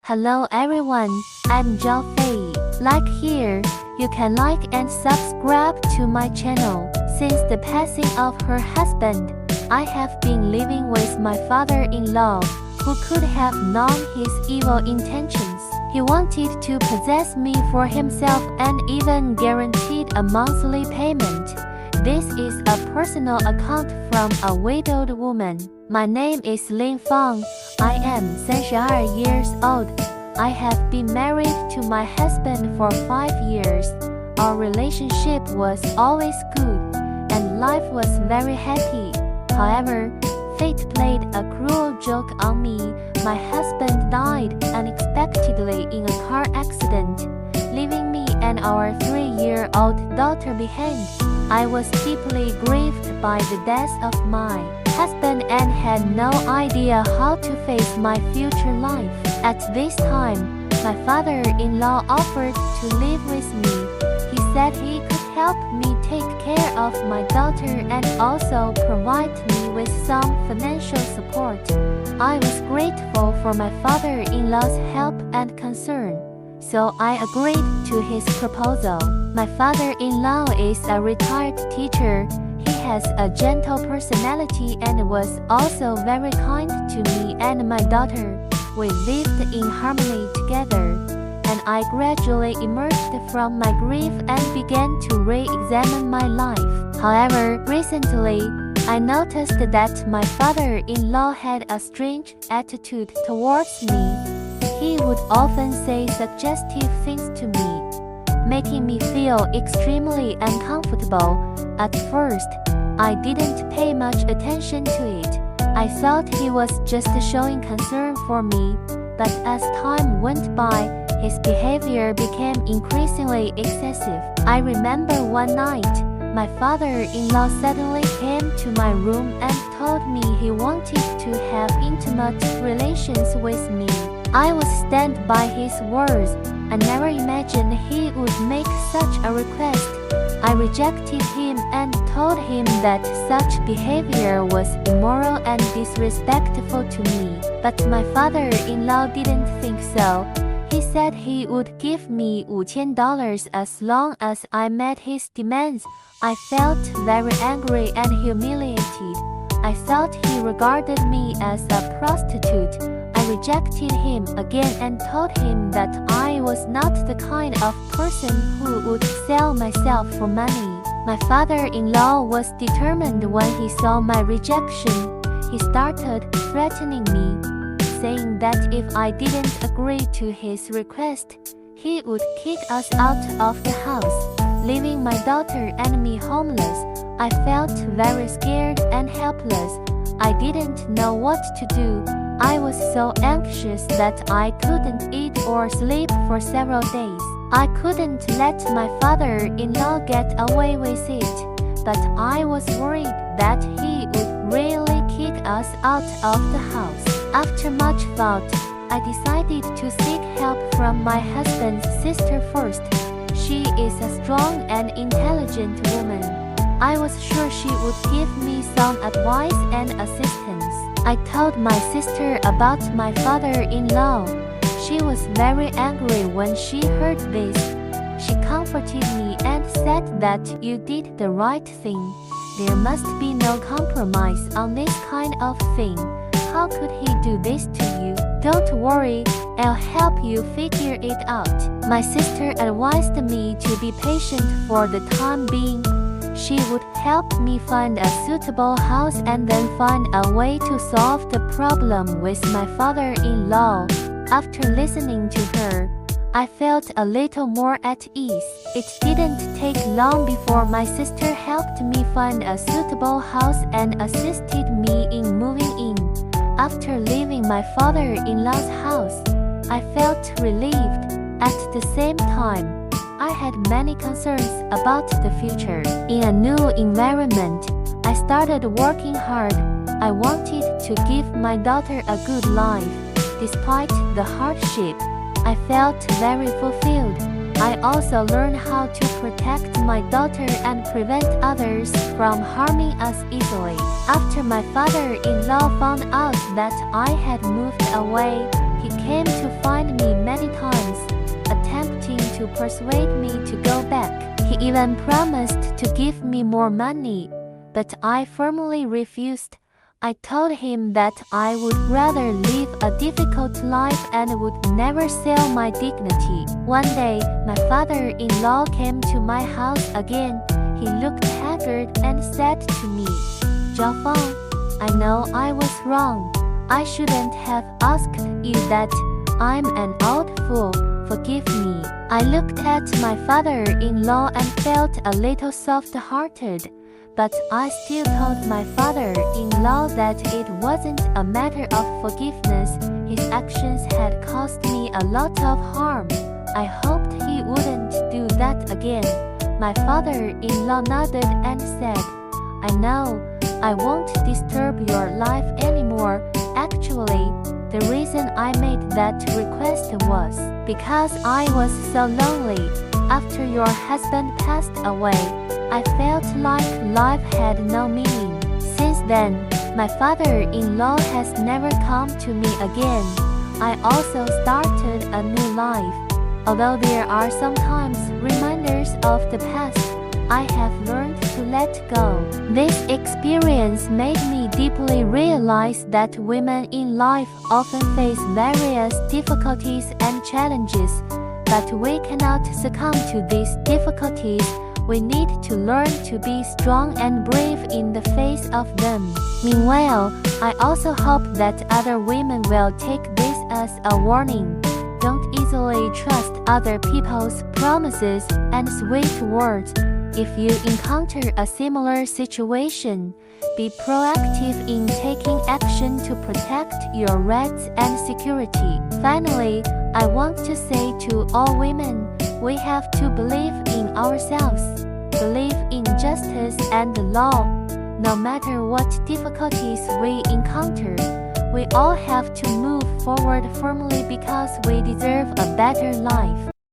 Hello everyone, I'm Zhao Fei. Like here, you can like and subscribe to my channel. Since the passing of her husband, I have been living with my father-in-law, who could have known his evil intentions. He wanted to possess me for himself and even guaranteed a monthly payment. This is a personal account from a widowed woman. My name is Lin Fang. I am 32 years old. I have been married to my husband for 5 years. Our relationship was always good, and life was very happy. However, fate played a cruel joke on me. My husband died unexpectedly in a car accident, leaving me and our 3-year-old daughter behind. I was deeply grieved by the death of my husband and had no idea how to face my future life. At this time, my father-in-law offered to live with me. He said he could help me take care of my daughter and also provide me with some financial support. I was grateful for my father-in-law's help and concern, so I agreed to his proposal. My father-in-law is a retired teacher. He has a gentle personality and was also very kind to me and my daughter. We lived in harmony together, and I gradually emerged from my grief and began to re-examine my life. However, recently, I noticed that my father-in-law had a strange attitude towards me. He would often say suggestive things to me, making me feel extremely uncomfortable. At first, I didn't pay much attention to it. I thought he was just showing concern for me, but as time went by, his behavior became increasingly excessive. I remember one night, my father-in-law suddenly came to my room and told me he wanted to have intimate relations with me. I was stunned by his words. I never imagined he would make such a request. I rejected him and told him that such behavior was immoral and disrespectful to me. But my father-in-law didn't think so. He said he would give me $5,000 as long as I met his demands. I felt very angry and humiliated. I thought he regarded me as a prostitute. I rejected him again and told him that I was not the kind of person who would sell myself for money. My father-in-law was determined when he saw my rejection. He started threatening me, saying that if I didn't agree to his request, he would kick us out of the house, leaving my daughter and me homeless. I felt very scared and helpless. I didn't know what to do. I was so anxious that I couldn't eat or sleep for several days. I couldn't let my father-in-law get away with it, but I was worried that he would really kick us out of the house. After much thought, I decided to seek help from my husband's sister first. She is a strong and intelligent woman. I was sure she would give me some advice and assistance. I told my sister about my father-in-law. She was very angry when she heard this. She comforted me and said that you did the right thing. There must be no compromise on this kind of thing. How could he do this to you? Don't worry, I'll help you figure it out. My sister advised me to be patient for the time being. She would help me find a suitable house and then find a way to solve the problem with my father-in-law. After listening to her, I felt a little more at ease. It didn't take long before my sister helped me find a suitable house and assisted me in moving in. After leaving my father-in-law's house, I felt relieved. At the same time, I had many concerns about the future. In a new environment, I started working hard. I wanted to give my daughter a good life. Despite the hardship, I felt very fulfilled. I also learned how to protect my daughter and prevent others from harming us easily. After my father-in-law found out that I had moved away, he came to find me to persuade me to go back. He even promised to give me more money, but I firmly refused. I told him that I would rather live a difficult life and would never sell my dignity. One day, my father-in-law came to my house again. He looked haggard and said to me, "Jiafeng, I know I was wrong. I shouldn't have asked you that. I'm an old fool. Forgive me." I looked at my father-in-law and felt a little soft-hearted. But I still told my father-in-law that it wasn't a matter of forgiveness. His actions had caused me a lot of harm. I hoped he wouldn't do that again. My father-in-law nodded and said, "I know. I won't disturb your life anymore. Actually, the reason I made that request was because I was so lonely. After your husband passed away, I felt like life had no meaning. Since then, my father-in-law has never come to me again. I also started a new life. Although there are sometimes reminders of the past, I have learned to let go." This experience made me deeply realize that women in life often face various difficulties and challenges, but we cannot succumb to these difficulties. We need to learn to be strong and brave in the face of them. Meanwhile, I also hope that other women will take this as a warning. Don't easily trust other people's promises and sweet words. If you encounter a similar situation, be proactive in taking action to protect your rights and security. Finally, I want to say to all women, we have to believe in ourselves, believe in justice and the law. No matter what difficulties we encounter, we all have to move forward firmly because we deserve a better life.